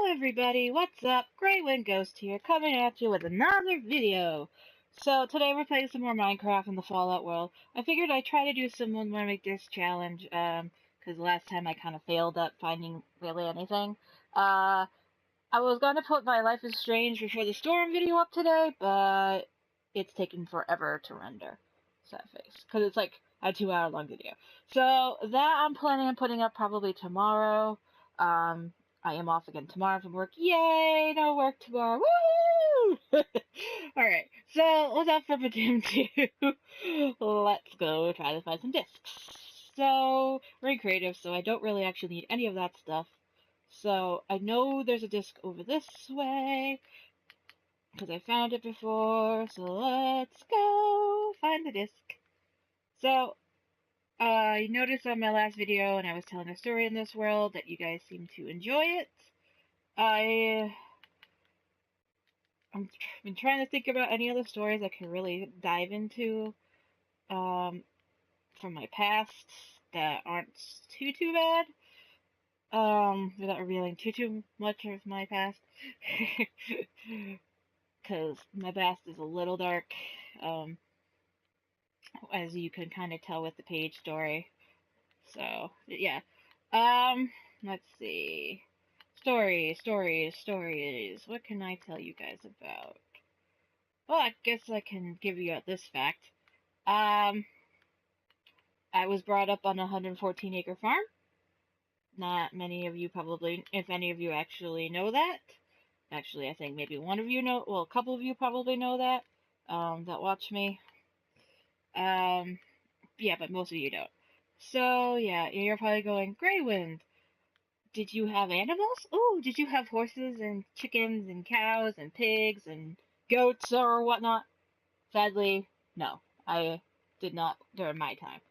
Hello everybody, what's up? Greywind Ghost here, coming at you with another video. So today we're playing some more Minecraft in the Fallout world. I figured I'd try to do some more Make This challenge, because last time I kind of failed at finding really anything. I was gonna put my Life is Strange Before the Storm video up today, but it's taking forever to render. Sad face, because it's like a 2-hour long video. So that I'm planning on putting up probably tomorrow. I am off again tomorrow from work. Yay! No work tomorrow. Woo! Alright, so without further ado, let's go try to find some discs. So, we're in creative, so I don't really actually need any of that stuff. So, I know there's a disc over this way, because I found it before, so let's go find the disc. So, you noticed on my last video when I was telling a story in this world that you guys seem to enjoy it. I've been trying to think about any other stories I could really dive into from my past that aren't too bad. Without revealing too much of my past. Because my past is a little dark, as you can kind of tell with the page story. So, yeah. Let's see. Stories. What can I tell you guys about? Well, I guess I can give you this fact. I was brought up on a 114-acre farm. Not many of you probably, if any of you actually know that. Actually, I think maybe one of you know, well, a couple of you probably know that, that watch me. Yeah, but most of you don't. So, yeah, you're probably going, Greywind, did you have animals? Oh, did you have horses and chickens and cows and pigs and goats or whatnot? Sadly, no, I did not during my time.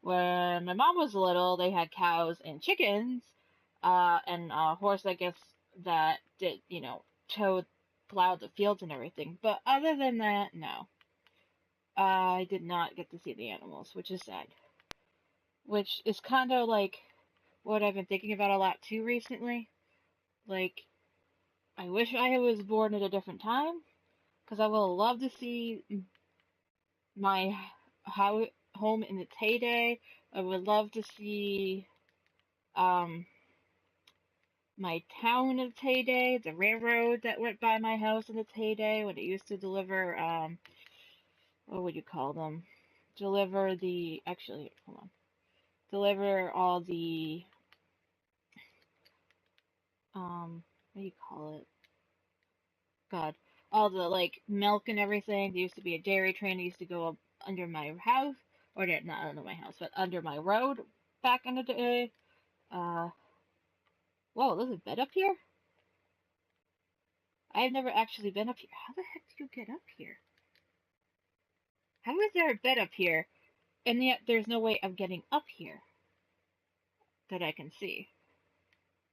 When my mom was little, they had cows and chickens, and a horse, I guess, that did, plowed the fields and everything. But other than that, no. I did not get to see the animals, which is sad. Which is kind of like what I've been thinking about a lot too recently. Like, I wish I was born at a different time, because I would love to see my home in its heyday. I would love to see my town in its heyday, the railroad that went by my house in its heyday when it used to deliver, what would you call them? Deliver the, actually, hold on. Deliver all the, what do you call it? God. All the, like, milk and everything. There used to be a dairy train that used to go up under my house. Or not under my house, but under my road back in the day. Whoa, there's a bed up here? I've never actually been up here. How the heck do you get up here? How is there a bed up here, and yet there's no way of getting up here that I can see?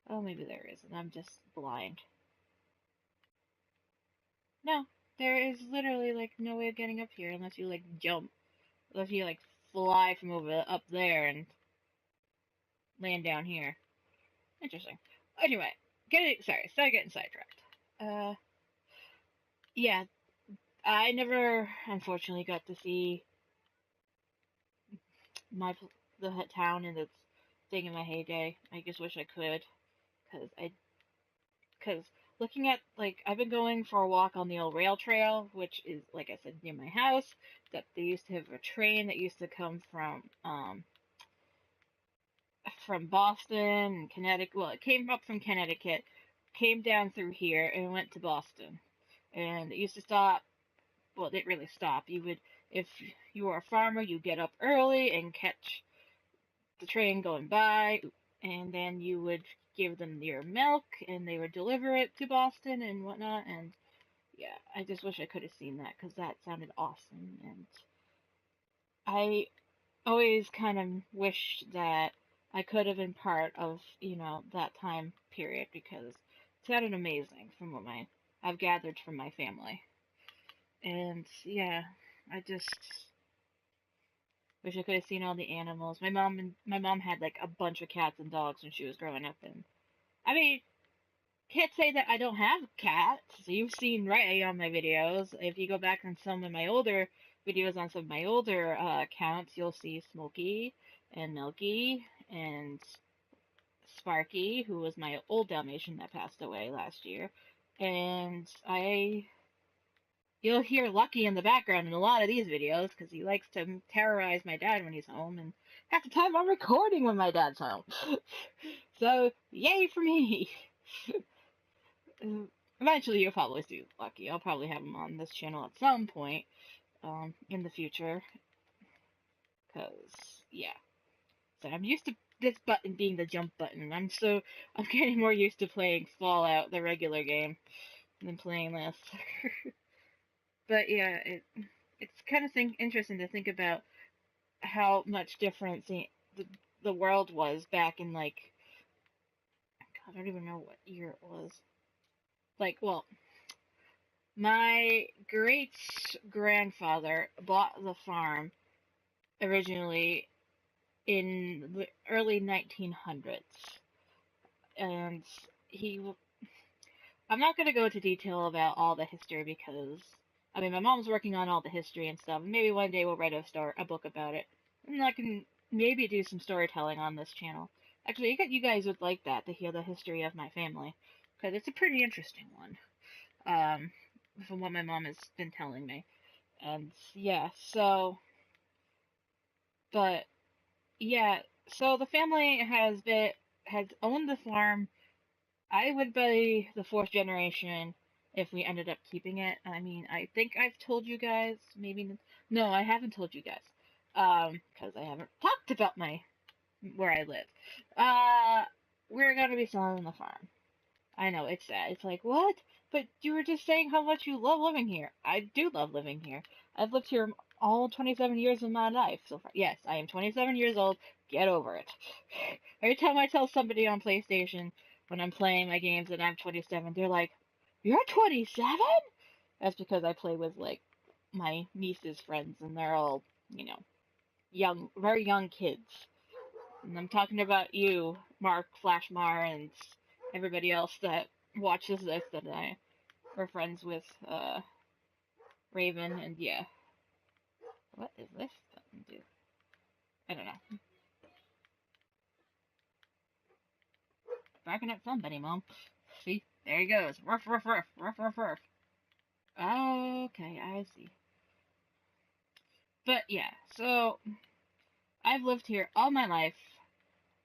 Oh, maybe there is, and I'm just blind. No, there is literally, like, no way of getting up here unless you, like, jump. Unless you, like, fly from up there and land down here. Interesting. Anyway, sorry getting sidetracked. Yeah, I never, unfortunately, got to see the town and its thing in my heyday. I just wish I could, because looking at, like, I've been going for a walk on the old rail trail, which is, like I said, near my house, that they used to have a train that used to come from Boston and Connecticut. Well, it came up from Connecticut, came down through here, and went to Boston. And it used to stop, well, it didn't really stop. You would, if you were a farmer, you'd get up early and catch the train going by, and then you would give them your milk, and they would deliver it to Boston and whatnot, and yeah, I just wish I could have seen that, because that sounded awesome, and I always kind of wish that I could have been part of, that time period, because it sounded amazing from what I've gathered from my family. And yeah, I just wish I could have seen all the animals. My mom had like a bunch of cats and dogs when she was growing up, and I mean, can't say that I don't have cats. You've seen Ray on my videos. If you go back on some of my older videos on some of my older accounts, you'll see Smokey and Milky and Sparky, who was my old Dalmatian that passed away last year. And you'll hear Lucky in the background in a lot of these videos because he likes to terrorize my dad when he's home, and half the time I'm recording when my dad's home. So, yay for me! Eventually you'll probably see Lucky. I'll probably have him on this channel at some point in the future. Because, yeah. So I'm used to this button being the jump button. I'm getting more used to playing Fallout, the regular game, than playing this. But yeah, it's kind of interesting to think about how much different the world was back in, like, God, I don't even know what year it was. Like, well, my great-grandfather bought the farm originally in the early 1900s. And I'm not going to go into detail about all the history because, I mean, my mom's working on all the history and stuff. Maybe one day we'll write a book about it. And I can maybe do some storytelling on this channel. Actually, you guys would like that, to hear the history of my family. Because it's a pretty interesting one. From what my mom has been telling me. And, yeah, so... But, yeah, so the family has owned the farm. I would be the fourth generation if we ended up keeping it. I mean, I think I've told you guys, maybe, no, I haven't told you guys, because I haven't talked about where I live. We're gonna be selling the farm. I know, it's sad. It's like, what? But you were just saying how much you love living here. I do love living here. I've lived here all 27 years of my life so far. Yes, I am 27 years old. Get over it. Every time I tell somebody on PlayStation when I'm playing my games that I'm 27, they're like, "You're 27?" That's because I play with, like, my niece's friends, and they're all, you know, young, very young kids. And I'm talking about you, Mark, Flashmar, and everybody else that watches this that we're friends with, Raven, and yeah. What is this button do? I don't know. Barking at somebody, Mom. See? There he goes. Ruff, ruff, ruff, ruff, ruff, ruff. Okay, I see. But yeah, so I've lived here all my life,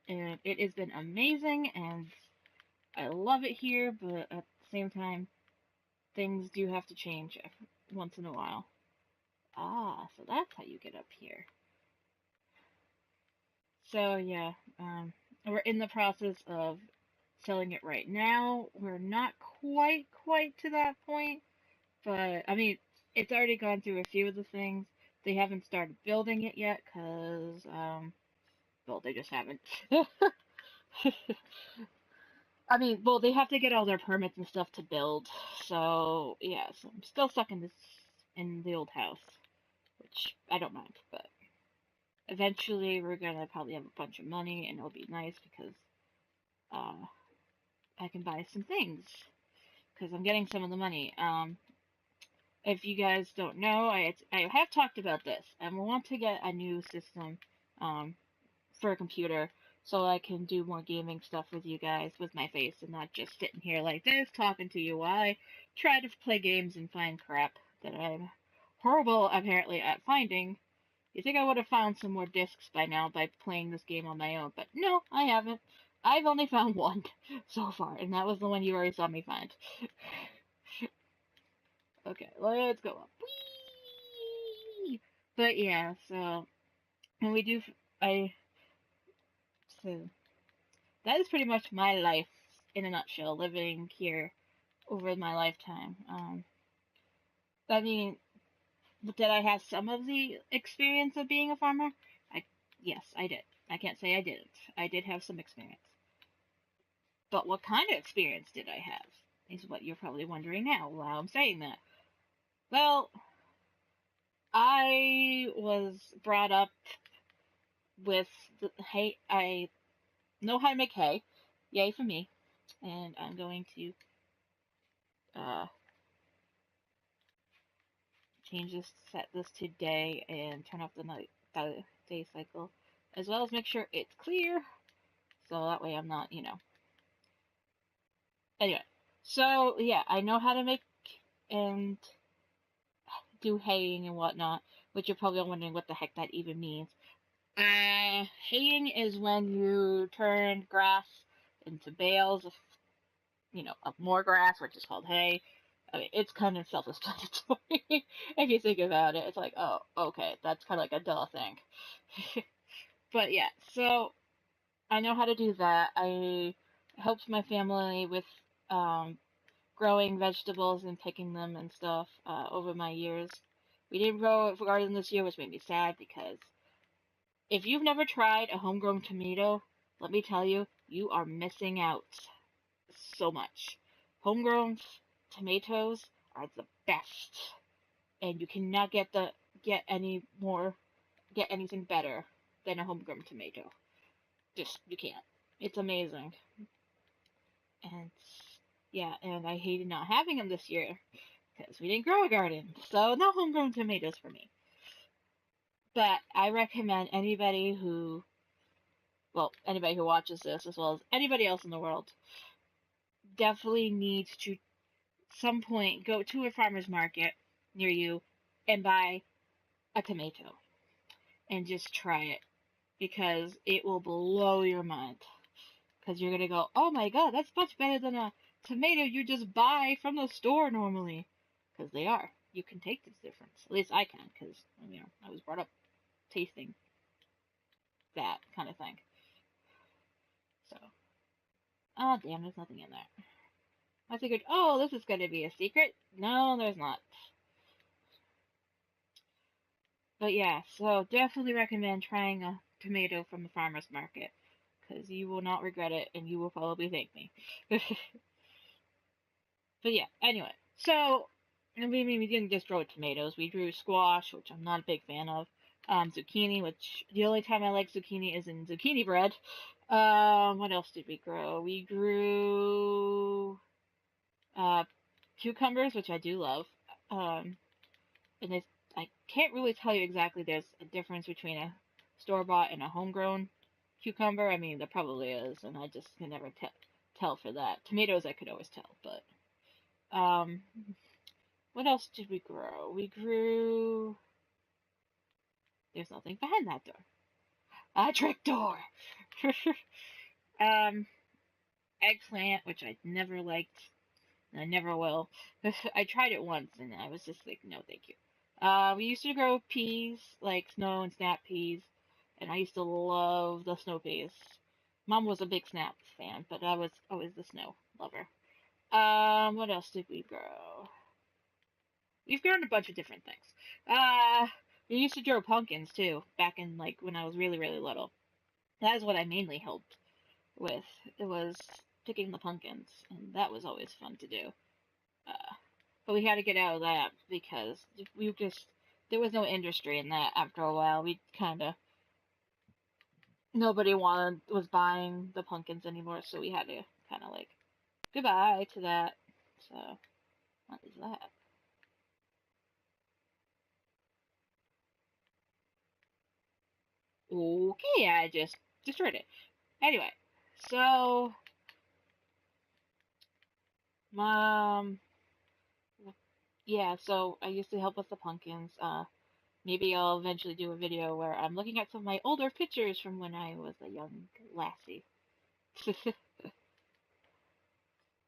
and it has been amazing, and I love it here, but at the same time, things do have to change once in a while. Ah, so that's how you get up here. So yeah, we're in the process of selling it right now. We're not quite to that point, but I mean, it's already gone through a few of the things. They haven't started building it yet, cause well, they just haven't. I mean, well, they have to get all their permits and stuff to build. So yeah, so I'm still stuck in the old house, which I don't mind, but eventually we're gonna probably have a bunch of money, and it'll be nice because I can buy some things because I'm getting some of the money. If you guys don't know, I have talked about this. I want to get a new system for a computer so I can do more gaming stuff with you guys with my face and not just sitting here like this talking to you while I try to play games and find crap that I'm horrible apparently at finding. You think I would have found some more discs by now by playing this game on my own, but no, I haven't. I've only found one so far, and that was the one you already saw me find. Okay, let's go up. Whee! But yeah, so, and so, that is pretty much my life in a nutshell, living here over my lifetime. I mean, did I have some of the experience of being a farmer? Yes, I did. I can't say I didn't. I did have some experience. But what kind of experience did I have? Is what you're probably wondering now while I'm saying that. Well, I was brought up with hay. I know how to make hay. Yay for me. and I'm going to uh, change this, set this to day, and turn off the day cycle, as well as make sure it's clear, so that way I'm not, Anyway, so yeah, I know how to make and do haying and whatnot, which you're probably wondering what the heck that even means. Haying is when you turn grass into bales of more grass, which is called hay. I mean, it's kind of self-explanatory if you think about it. It's like, oh, okay, that's kind of like a duh thing. But yeah, so I know how to do that. I helped my family with um, growing vegetables and picking them and stuff over my years. We didn't grow a garden this year, which made me sad because if you've never tried a homegrown tomato, let me tell you, you are missing out so much. Homegrown tomatoes are the best, and you cannot get anything better than a homegrown tomato. Just you can't. It's amazing. And yeah, and I hated not having them this year because we didn't grow a garden, so no homegrown tomatoes for me. But I recommend anybody who watches this, as well as anybody else in the world, definitely needs to some point go to a farmer's market near you and buy a tomato and just try it because it will blow your mind. Because you're gonna go, oh my god, that's much better than a tomato you just buy from the store normally. Because they are. You can take this difference. At least I can, because I was brought up tasting that kind of thing. So, oh damn, there's nothing in there. I figured, oh, this is gonna be a secret. No, there's not. But yeah, so definitely recommend trying a tomato from the farmer's market because you will not regret it and you will probably thank me. But yeah, anyway, so we didn't just grow tomatoes. We grew squash, which I'm not a big fan of. Zucchini, which the only time I like zucchini is in zucchini bread. What else did we grow? We grew cucumbers, which I do love. And I can't really tell you exactly. There's a difference between a store bought and a homegrown cucumber. I mean, there probably is, and I just can never tell for that. Tomatoes, I could always tell, but what else did we grow? We grew. There's nothing behind that door. A trick door. um, Eggplant, which I never liked, and I never will. I tried it once, and I was just like, no, thank you. We used to grow peas, like snow and snap peas, and I used to love the snow peas. Mom was a big snap fan, but I was always the snow lover. What else did we grow? We've grown a bunch of different things. We used to grow pumpkins too, back in like when I was really, really little. That is what I mainly helped with. It was picking the pumpkins, and that was always fun to do. But we had to get out of that because there was no industry in that after a while. We kind of nobody was buying the pumpkins anymore, so we had to kind of like goodbye to that. So what is that? Okay, I just destroyed it. Anyway, so mom, yeah, so I used to help with the pumpkins. Maybe I'll eventually do a video where I'm looking at some of my older pictures from when I was a young lassie.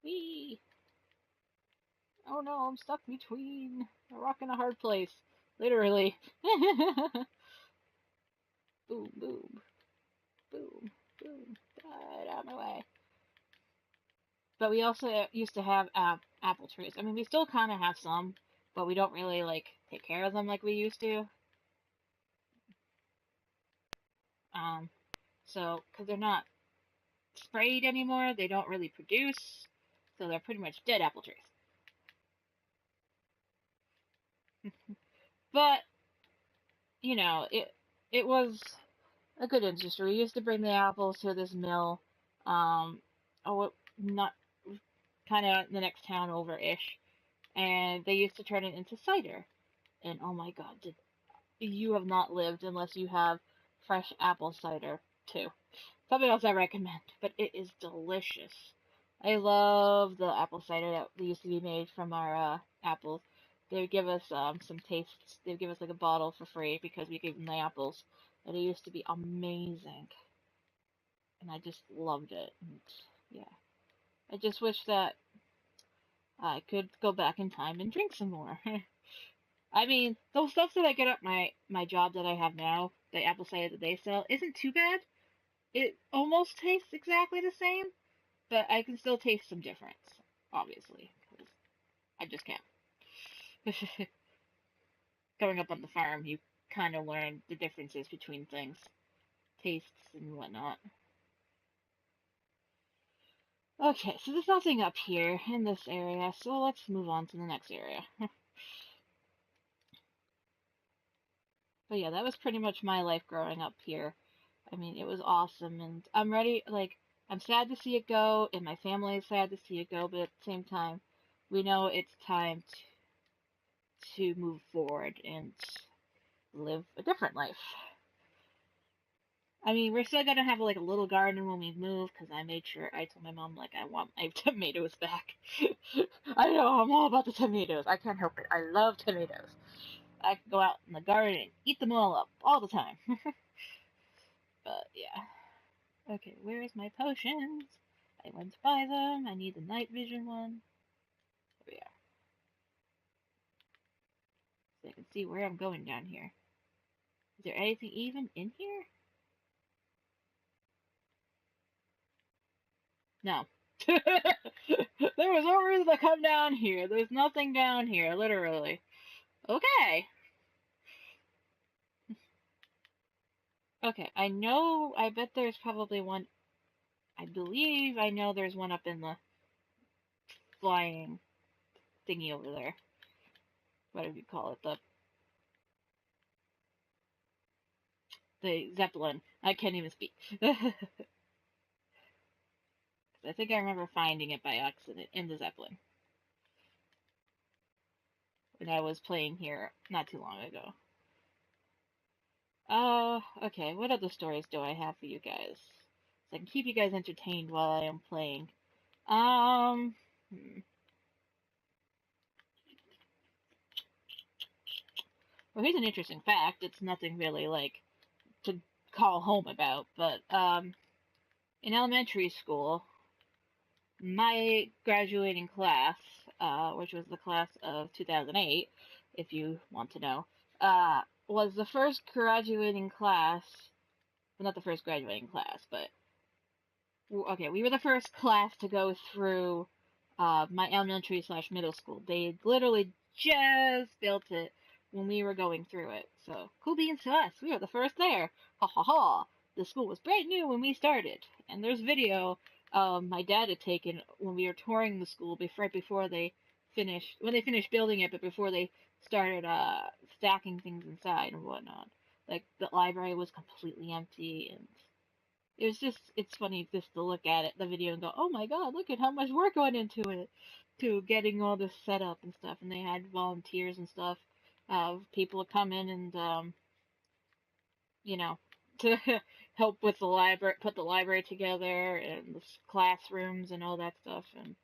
Whee! Oh no, I'm stuck between a rock and a hard place. Literally. Boom, boom, boom, boom. Get out of my way. But we also used to have apple trees. I mean, we still kind of have some, but we don't really like take care of them like we used to. Um, so because they're not sprayed anymore, they don't really produce, so they're pretty much dead apple trees. But it was a good industry. We used to bring the apples to this mill. Oh, not kind of the next town over-ish, and they used to turn it into cider. And oh my god, you have not lived unless you have fresh apple cider too. Something else I recommend, but it is delicious. I love the apple cider that used to be made from our apples. They would give us some tastes. They would give us like a bottle for free because we gave them the apples, and it used to be amazing. And I just loved it. And yeah, I just wish that I could go back in time and drink some more. I mean, those stuff that I get at my job that I have now, the apple cider that they sell, isn't too bad. It almost tastes exactly the same, but I can still taste some difference, obviously, because I just can't. Growing up on the farm, you kind of learn the differences between things, tastes and whatnot. Okay, so there's nothing up here in this area, so let's move on to the next area. But yeah, that was pretty much my life growing up here. I mean, it was awesome, and I'm ready, like, I'm sad to see it go, and my family is sad to see it go, but at the same time, we know it's time to move forward and live a different life. I mean, we're still gonna have like a little garden when we move, because I made sure I told my mom like I want my tomatoes back. I know I'm all about the tomatoes. I can't help it. I love tomatoes. I can go out in the garden and eat them all up all the time. But yeah. Okay, where's my potions? I went to buy them. I need the night vision one. There we are. So I can see where I'm going down here. Is there anything even in here? No. There was no reason to come down here. There's nothing down here, literally. Okay. Okay, I bet there's probably one. I believe I know there's one up in the flying thingy over there. What do you call it? The Zeppelin. I can't even speak. I think I remember finding it by accident in the Zeppelin when I was playing here not too long ago. Okay, what other stories do I have for you guys? So I can keep you guys entertained while I am playing. Um, hmm. Well, here's an interesting fact. It's nothing really, like, to call home about, but, in elementary school, my graduating class, which was the class of 2008, if you want to know, was the first graduating class, well, not the first graduating class, but, okay, we were the first class to go through, my elementary slash middle school. They literally just built it when we were going through it. So, cool beans to us. We were the first there. Ha ha ha. The school was brand new when we started. And there's video my dad had taken when we were touring the school right before they finished building it, but before they started stacking things inside and whatnot. Like, the library was completely empty, and it's funny just to look at it, the video, and go, oh my god, look at how much work went into it, to getting all this set up and stuff. And they had volunteers and stuff, people come in and, you know, to help with the library, put the library together, and the classrooms and all that stuff. And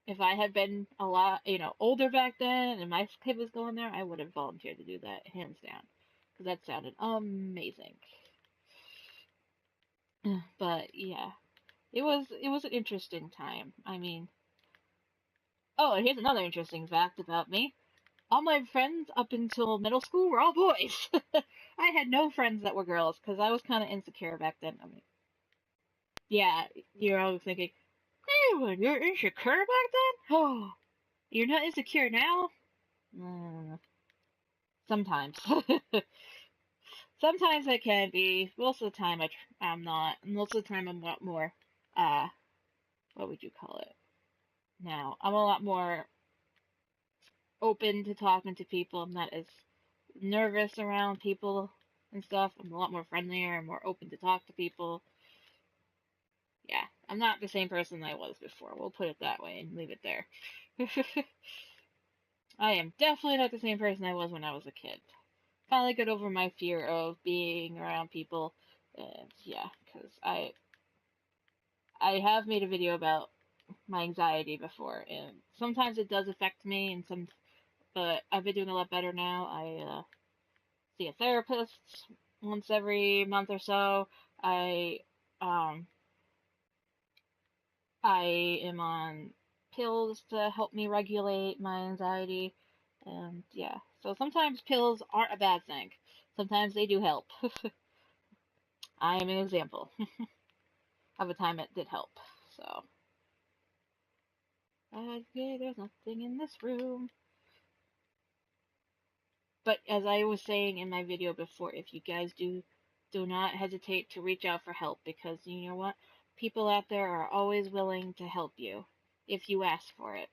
if I had been a lot, older back then, and my kid was going there, I would have volunteered to do that, hands down, because that sounded amazing. But yeah, it was an interesting time. I mean, oh, and here's another interesting fact about me. All my friends up until middle school were all boys. I had no friends that were girls because I was kind of insecure back then. I mean, yeah, you're always thinking, hey, you're insecure back then? Oh, you're not insecure now? Sometimes. Sometimes I can be. Most of the time I'm not. Most of the time I'm a lot more, what would you call it? Now, I'm a lot more open to talking to people. I'm not as nervous around people and stuff. I'm a lot more friendlier and more open to talk to people. Yeah, I'm not the same person I was before. We'll put it that way and leave it there. I am definitely not the same person I was when I was a kid. Finally got over my fear of being around people, and yeah, because I have made a video about my anxiety before, and sometimes it does affect me, but I've been doing a lot better now. I see a therapist once every month or so. I um I am on pills to help me regulate my anxiety, and yeah. So sometimes pills aren't a bad thing. Sometimes they do help. I am an example of a time it did help. So, okay, there's nothing in this room. But as I was saying in my video before, if you guys do not hesitate to reach out for help, because you know what? People out there are always willing to help you if you ask for it.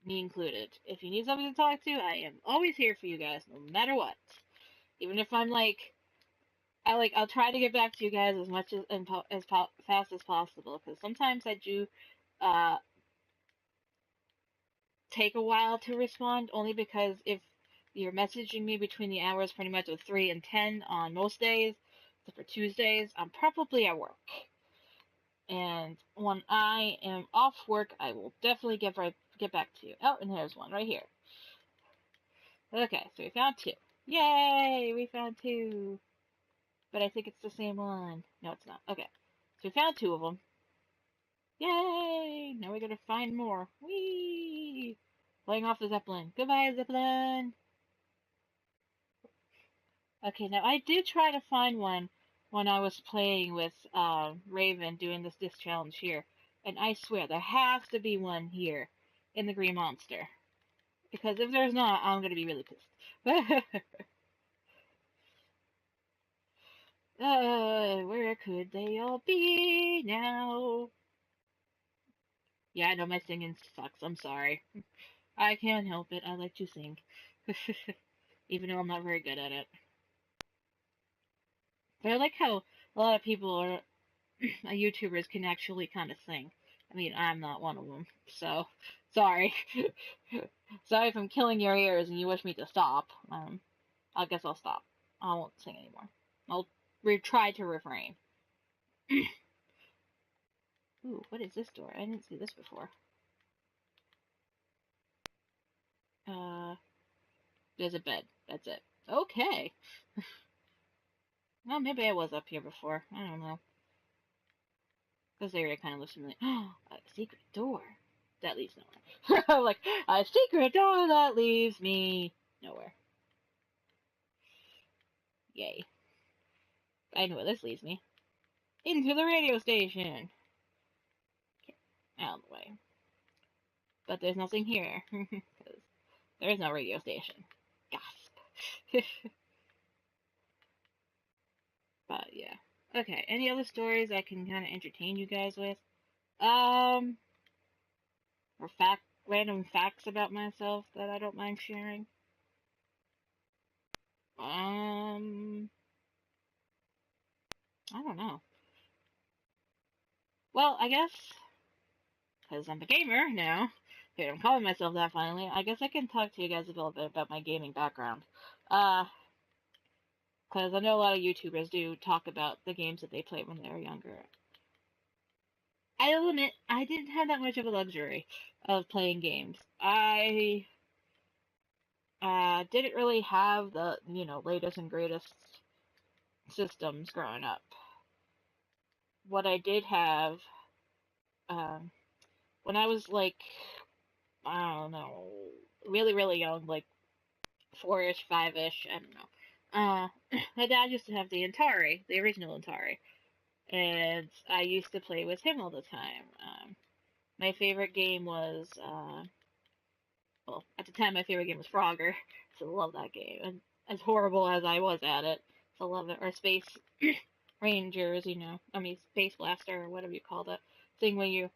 Me included. If you need somebody to talk to, I am always here for you guys, no matter what. Even if I'm I'll try to get back to you guys as much as fast as possible, because sometimes I do uh take a while to respond, only because if you're messaging me between the hours pretty much of 3 and 10 on most days, except for Tuesdays, I'm probably at work. And when I am off work, I will definitely get back to you. Oh, and there's one right here. Okay, so we found two. Yay! We found two. But I think it's the same one. No, it's not. Okay. So we found two of them. Yay! Now we're gonna find more. Whee! Flying off the Zeppelin. Goodbye, Zeppelin! Okay, now I did try to find one when I was playing with Raven doing this challenge here. And I swear, there has to be one here in the Green Monster. Because if there's not, I'm gonna be really pissed. Where could they all be now? Yeah, I know my singing sucks. I'm sorry. I can't help it. I like to sing. Even though I'm not very good at it. But I like how a lot of people are YouTubers can actually kind of sing. I mean, I'm not one of them. So, sorry. Sorry if I'm killing your ears and you wish me to stop. I guess I'll stop. I won't sing anymore. I'll try to refrain. Ooh, what is this door? I didn't see this before. There's a bed. That's it. Okay. Well, maybe I was up here before. I don't know. This area kind of looks familiar. A secret door that leads nowhere. Like, a secret door that leads me nowhere. Yay. I know where this leads me. Into the radio station. Get out of the way. But there's nothing here. Because there is no radio station. Gasp. But yeah. Okay, any other stories I can kind of entertain you guys with? Or random facts about myself that I don't mind sharing? I don't know. Well, I guess, because I'm a gamer now, here, I'm calling myself that finally, I guess I can talk to you guys a little bit about my gaming background. Because I know a lot of YouTubers do talk about the games that they played when they were younger. I'll admit, I didn't have that much of a luxury of playing games. I didn't really have the, latest and greatest systems growing up. What I did have, um, when I was like, I don't know, really, really young, like 4-ish, 5-ish, I don't know. My dad used to have the Atari, the original Atari, and I used to play with him all the time. My favorite game was, well, at the time my favorite game was Frogger, so I love that game. And as horrible as I was at it, so I love it. Or Space Rangers, Space Blaster, or whatever you call that thing when you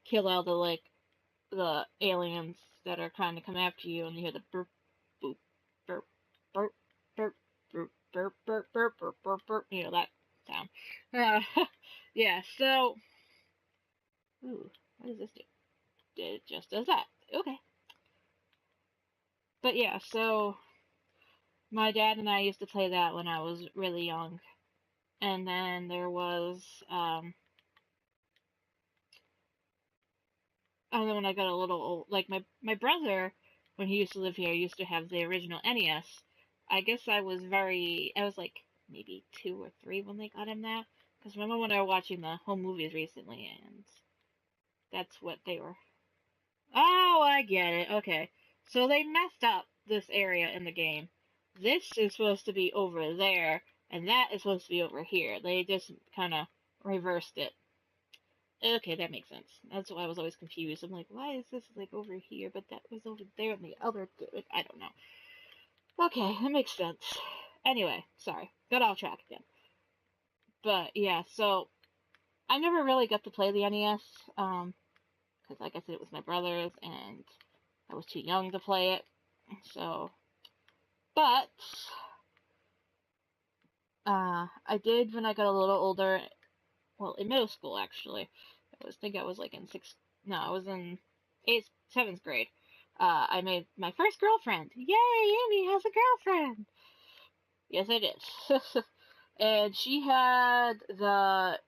kill all the aliens that are trying to come after you, and you hear the burp, boop, burp, burp, burp, burp, burp, burp, burp, burp, burp, burp, that sound. Yeah, so Ooh, what does this do? It just does that. Okay. But yeah, so my dad and I used to play that when I was really young. And then there was, and then when I got a little old, like my brother, when he used to live here, used to have the original NES. I guess I was like maybe 2 or 3 when they got him that. Because remember when I was watching the home movies recently, and that's what they were. Oh, I get it. Okay. So they messed up this area in the game. This is supposed to be over there, and that is supposed to be over here. They just kind of reversed it. Okay, that makes sense. That's why I was always confused. I'm like, why is this like over here, but that was over there in the other. I don't know. Okay, that makes sense. Anyway, sorry, got off track again. But yeah, so I never really got to play the NES, because like I said, it was my brother's, and I was too young to play it. So, but I did when I got a little older. Well, in middle school actually. I was like in sixth. No, I was in seventh grade. I made my first girlfriend. Yay, Amy has a girlfriend. Yes, I did. And she had the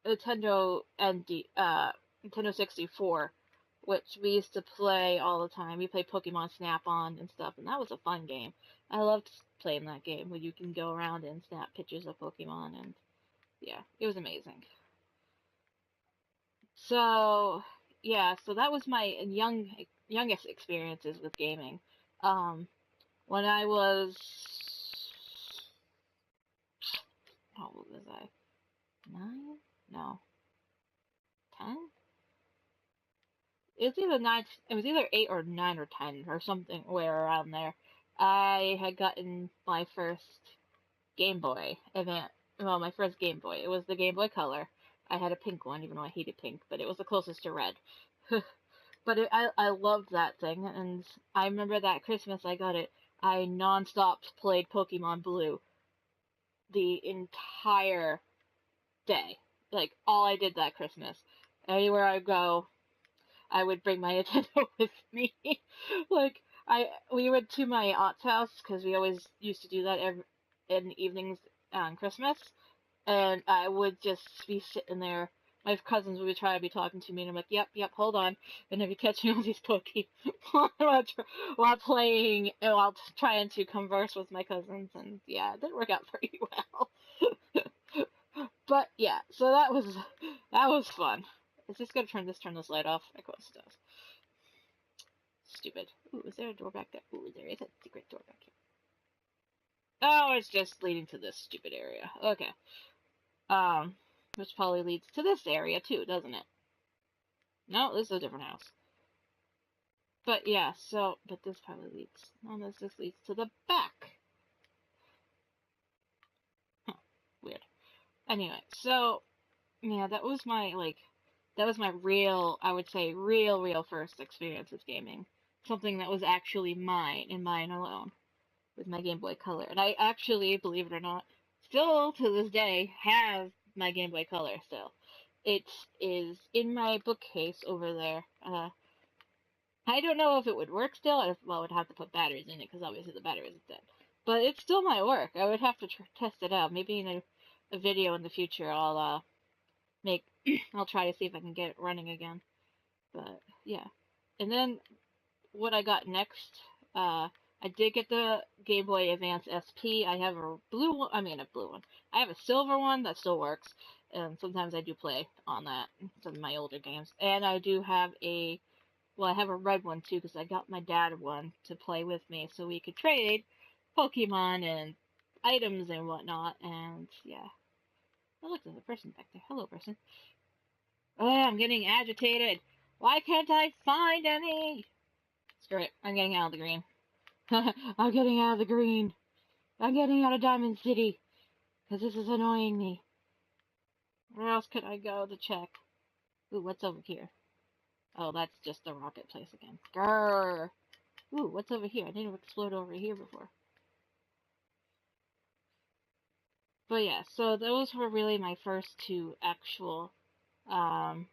Nintendo 64, which we used to play all the time. We played Pokemon Snap On and stuff, and that was a fun game. I loved playing that game where you can go around and snap pictures of Pokemon, and yeah, it was amazing. So yeah, so that was my youngest experiences with gaming. Um, when I was how old was I? 9? No, 10? It was either 9. It was either 8 or 9 or 10 or something, where around there. I had gotten my first Game Boy Advance. Well, my first Game Boy. It was the Game Boy Color. I had a pink one, even though I hated pink, but it was the closest to red. But I loved that thing, and I remember that Christmas I got it. I nonstop played Pokemon Blue the entire day. Like, all I did that Christmas. Anywhere I go, I would bring my Nintendo with me. Like, we went to my aunt's house, because we always used to do that in the evenings on Christmas, and I would just be sitting there. My cousins would try to be talking to me, and I'm like, yep, hold on. And I'd be catching all these Pokemon while playing, and while trying to converse with my cousins, and yeah, it didn't work out very well. But yeah, so that was fun. Is this gonna turn this light off? Of course it does. Stupid. Ooh, is there a door back there? Ooh, there is a secret door back here. Oh, it's just leading to this stupid area. Okay. Um, which probably leads to this area too, doesn't it? No, this is a different house. But yeah, but this probably leads. No, this leads to the back. Huh, weird. Anyway, so yeah, that was my real, I would say, real first experience with gaming. Something that was actually mine and mine alone, with my Game Boy Color. And I actually, believe it or not, still to this day have my Game Boy Color still. It is in my bookcase over there. I don't know if it would work still. Well, I would have to put batteries in it, because obviously the battery is dead. But it still might work. I would have to test it out. Maybe in a video in the future, make I'll try to see if I can get it running again. But yeah, and then what I got next, I did get the Game Boy Advance SP. I have a blue one. I mean, a blue one. I have a silver one that still works, and sometimes I do play on that, some of my older games. And I do have I have a red one too, because I got my dad one to play with me, so we could trade Pokemon and items and whatnot. And yeah, oh look, there's a person back there. Hello, person. Oh, I'm getting agitated. Why can't I find any? Screw it. I'm getting out of the green. I'm getting out of the green. I'm getting out of Diamond City, because this is annoying me. Where else could I go to check? Ooh, what's over here? Oh, that's just the rocket place again. Grrr. Ooh, what's over here? I didn't explode over here before. But yeah, so those were really my first two actual, um,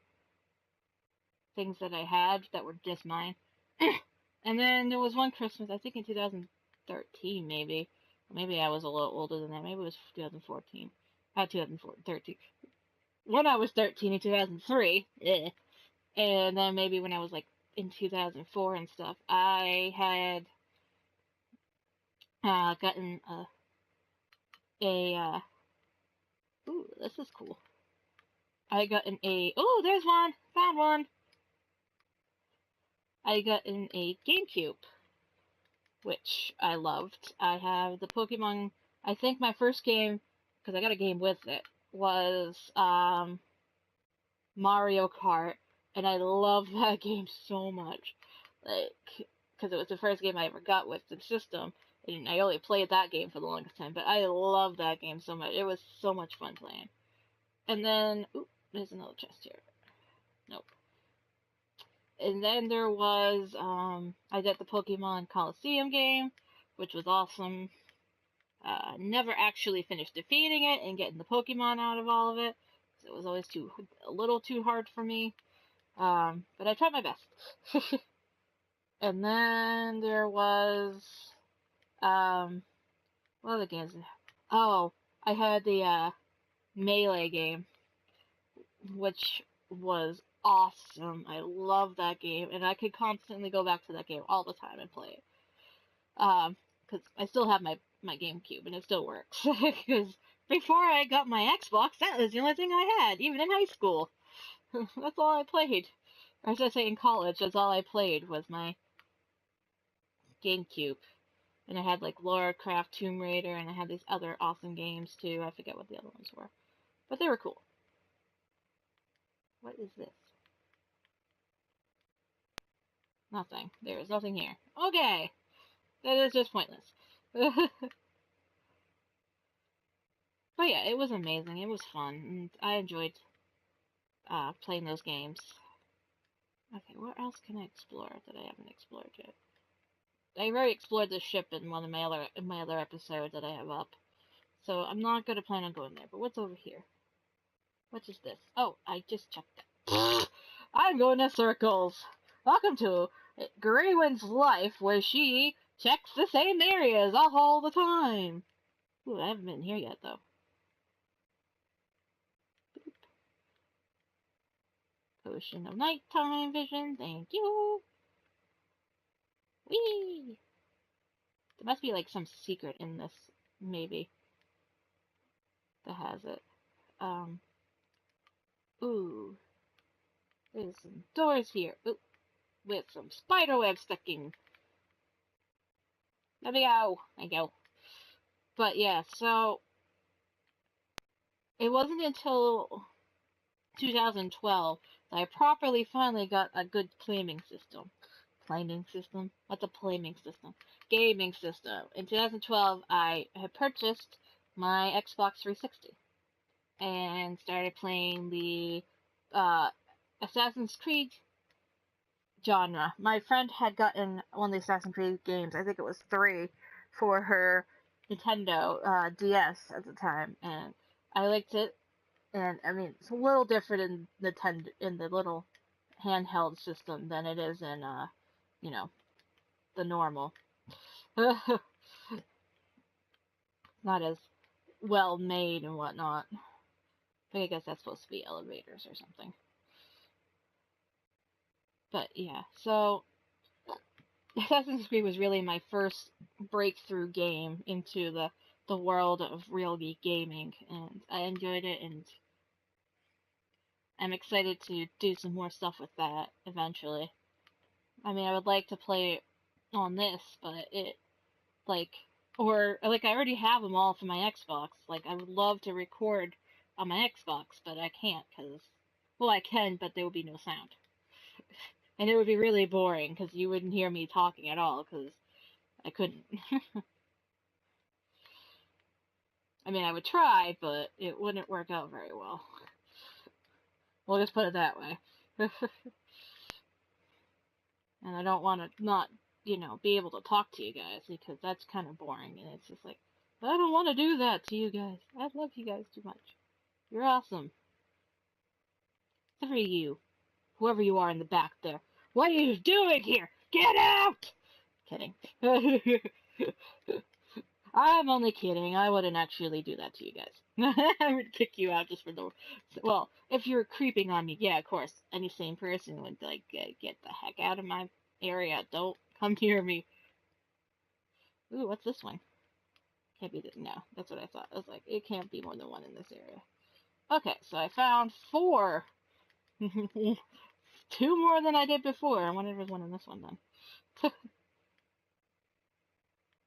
things that I had that were just mine. And then there was one Christmas, I think in 2013 maybe. Maybe I was a little older than that. Maybe it was 2014. 2013. When I was 13 in 2003. And then maybe when I was like in 2004 and stuff, I had gotten ooh, this is cool. I got oh, there's one! Found one! I got a GameCube, which I loved. I have the Pokemon, I think my first game, because I got a game with it, was, Mario Kart, and I love that game so much. Like, because it was the first game I ever got with the system, and I only played that game for the longest time, but I love that game so much. It was so much fun playing. And then, ooh, there's another chest here. Nope. And then there was, I did the Pokemon Coliseum game, which was awesome. Never actually finished defeating it and getting the Pokemon out of all of it. So it was always a little too hard for me. But I tried my best. And then there was, what other games? Oh, I had the, Melee game, which was awesome. I love that game, and I could constantly go back to that game all the time and play it. Because I still have my GameCube, and it still works. Because before I got my Xbox, that was the only thing I had, even in high school. That's all I played. Or as I say, in college, that's all I played was my GameCube. And I had like Lara Croft, Tomb Raider, and I had these other awesome games too. I forget what the other ones were. But they were cool. What is this? Nothing. There is nothing here. Okay! That is just pointless. But yeah, it was amazing. It was fun. And I enjoyed playing those games. Okay, where else can I explore that I haven't explored yet? I already explored the ship in one of my other episodes that I have up. So I'm not gonna plan on going there. But what's over here? What is this? Oh, I just checked that. I'm going in circles. Welcome to Greywind's life, where she checks the same areas all the time. Ooh, I haven't been here yet, though. Boop. Potion of nighttime vision, thank you. Whee! There must be, like, some secret in this, maybe, that has it. Ooh. There's some doors here. Ooh. With some spiderweb sticking. There we go. There you go. But yeah, so it wasn't until 2012 that I properly finally got a good claiming system. Claiming system? What's a claiming system? Gaming system. In 2012, I had purchased my Xbox 360 and started playing the Assassin's Creed genre. My friend had gotten one of the Assassin's Creed games, I think it was 3, for her Nintendo DS at the time, and I liked it. And I mean, it's a little different in the little handheld system than it is in you know, the normal. Not as well made and whatnot. But I guess that's supposed to be elevators or something. But yeah, so Assassin's Creed was really my first breakthrough game into the world of real gaming, and I enjoyed it, and I'm excited to do some more stuff with that eventually. I mean, I would like to play on this, but I already have them all for my Xbox. Like, I would love to record on my Xbox, but I can't, well, I can, but there would be no sound. And it would be really boring, because you wouldn't hear me talking at all, because I couldn't. I mean, I would try, but it wouldn't work out very well. We'll just put it that way. And I don't want to not, be able to talk to you guys, because that's kind of boring, and it's just like, I don't want to do that to you guys. I love you guys too much. You're awesome. Except for you. whoever you are in the back there. What are you doing here? Get out! Kidding. I'm only kidding. I wouldn't actually do that to you guys. I would kick you out just for the... Well, if you're creeping on me, yeah, of course. Any sane person would, like, get the heck out of my area. Don't come near me. Ooh, what's this one? Can't be... No, that's what I thought. I was like, it can't be more than one in this area. Okay, so I found 4. 2 more than I did before. I wonder if there's one in this one, then.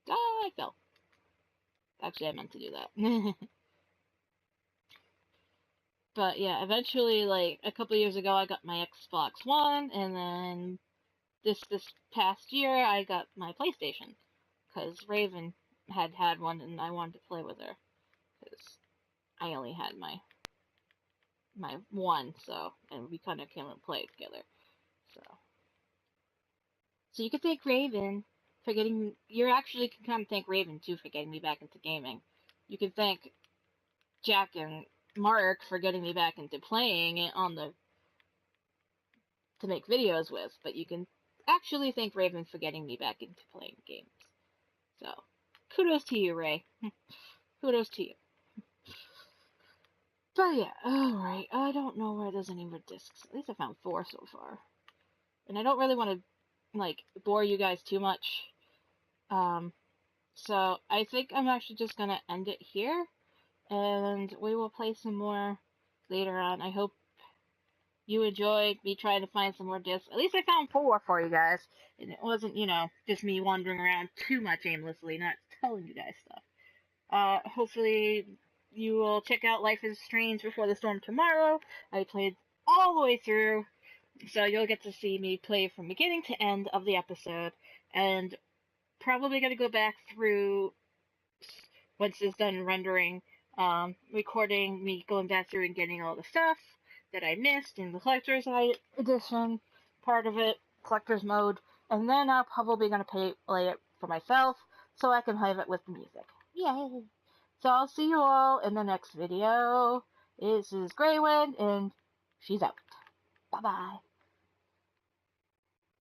Ah, I fell. Actually, I meant to do that. But yeah, eventually, like, a couple years ago, I got my Xbox One, and then this past year, I got my PlayStation. Because Raven had one, and I wanted to play with her. Because I only had my one, so, and we kind of came and played together. So you could thank Raven for getting... You actually can kind of thank Raven, too, for getting me back into gaming. You can thank Jack and Mark for getting me back into playing it on the... to make videos with, but you can actually thank Raven for getting me back into playing games. So, kudos to you, Ray. Kudos to you. But yeah, alright, I don't know where there's any more discs. At least I found 4 so far. And I don't really want to, like, bore you guys too much. So I think I'm actually just gonna end it here. And we will play some more later on. I hope you enjoyed me trying to find some more discs. At least I found 4 for you guys. And it wasn't, you know, just me wandering around too much aimlessly, not telling you guys stuff. Hopefully you will check out Life is Strange Before the Storm tomorrow. I played all the way through, so you'll get to see me play from beginning to end of the episode. And probably going to go back through, once it's done rendering, recording me going back through and getting all the stuff that I missed in the collector's edition part of it, collector's mode, and then I'm probably going to play it for myself so I can have it with music. Yay! So I'll see you all in the next video. This is Greywind, and she's out. Bye-bye.